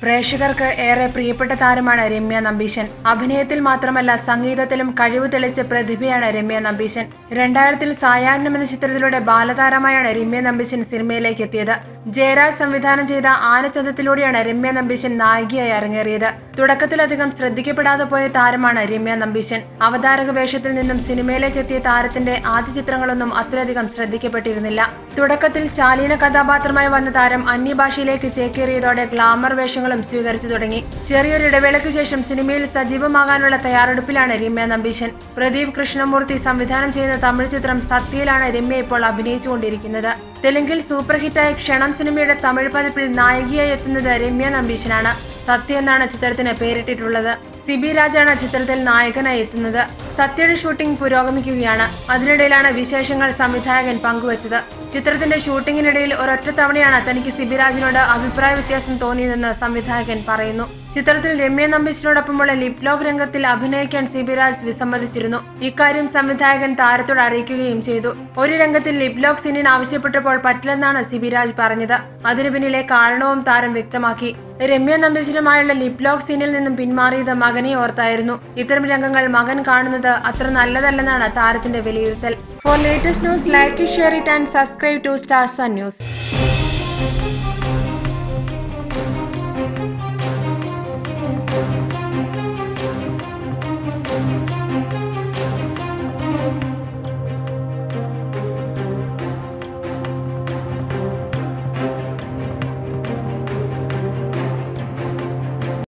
പ്രേക്ഷകർക്ക് ഏറെ പ്രിയപ്പെട്ട താരമാണ് രമ്യ നമ്പീശൻ. അഭിനയത്തിൽ മാത്രമല്ല സംഗീതത്തിലും കഴിവ് തെളിച്ച പ്രതിഭയാണ് രമ്യ നമ്പീശൻ. 2000-ൽ സായാഹ്നം എന്ന ചിത്രത്തിലൂടെ ബാലതാരമായാണ് രമ്യ നമ്പീശൻ സിനിമയിലേക്ക് എത്തിയത്. ജയരാജ് സംവിധാനം ചെയ്ത ആനച്ചന്തത്തിലൂടെയാണ് രമ്യ നമ്പീശൻ നായികയായി അരങ്ങേറിയത്. തുടക്കത്തിലധികം ശ്രദ്ധിക്കപ്പെടാതെ പോയ താരമാണ് രമ്യ നമ്പീശൻ. അവതാരക വേഷത്തിൽ നിന്നും സിനിമയിലേക്ക് എത്തിയ താരത്തിന്റെ ആദ്യ ചിത്രങ്ങളൊന്നും അത്രയധികം ശ്രദ്ധിക്കപ്പെട്ടിരുന്നില്ല. തുടക്കത്തിൽ ശാലീന കഥാപാത്രമായി വന്ന താരം അന്യഭാഷയിലേക്ക് ചേക്കേറിയതോടെ ഗ്ലാമർ വേഷങ്ങളും സ്വീകരിച്ചു തുടങ്ങി. ചെറിയൊരു ഇടവേളയ്ക്ക് ശേഷം സിനിമയിൽ സജീവമാകാനുള്ള തയ്യാറെടുപ്പിലാണ് രമ്യ നമ്പീശൻ. പ്രദീപ് കൃഷ്ണമൂർത്തി സംവിധാനം ചെയ്യുന്ന തമിഴ് ചിത്രം സത്യയിലാണ് രമ്യ ഇപ്പോൾ അഭിനയിച്ചുകൊണ്ടിരിക്കുന്നത്. തെലുങ്കിൽ സൂപ്പർ ഹിറ്റായ ക്ഷണം സിനിമയുടെ തമിഴ് പതിപ്പിൽ നായികയായി എത്തുന്നത് രമ്യ നമ്പീശനാണ്. സത്യ എന്നാണ് ചിത്രത്തിന് പേരിട്ടിട്ടുള്ളത്. സിബി രാജാണ് ചിത്രത്തിൽ നായകനായി എത്തുന്നത്. സത്യയുടെ ഷൂട്ടിംഗ് പുരോഗമിക്കുകയാണ്. അതിനിടയിലാണ് വിശേഷങ്ങൾ സംവിധായകൻ പങ്കുവച്ചത്. ചിത്രത്തിന്റെ ഷൂട്ടിങ്ങിനിടയിൽ ഒരൊറ്റ തവണയാണ് തനിക്ക് സിബിരാജിനോട് അഭിപ്രായ വ്യത്യാസം തോന്നിയതെന്ന് സംവിധായകൻ പറയുന്നു. ചിത്രത്തിൽ രമ്യ നമ്പീശനോടൊപ്പമുള്ള ലിപ് ലോക്ക് രംഗത്തിൽ അഭിനയിക്കാൻ സിബിരാജ് വിസമ്മതിച്ചിരുന്നു. ഇക്കാര്യം സംവിധായകൻ താരത്തോട് അറിയിക്കുകയും ചെയ്തു. ഒരു രംഗത്തിൽ ലിപ് ലോക്ക് സീനിന് ആവശ്യപ്പെട്ടപ്പോൾ പറ്റില്ലെന്നാണ് സിബിരാജ് പറഞ്ഞത്. അതിനു പിന്നിലെ കാരണവും താരം വ്യക്തമാക്കി. രമ്യ നമ്പീശനുമായുള്ള ലിപ് ലോക്ക് സീനിൽ നിന്നും പിന്മാറിയത് മകനെ ഓർത്തായിരുന്നു. ഇത്തരം രംഗങ്ങൾ മകൻ കാണുന്നത് അത്ര നല്ലതല്ലെന്നാണ് താരത്തിന്റെ വിലയിരുത്തൽ. For latest news, like it, share it and subscribe to Star Sun News.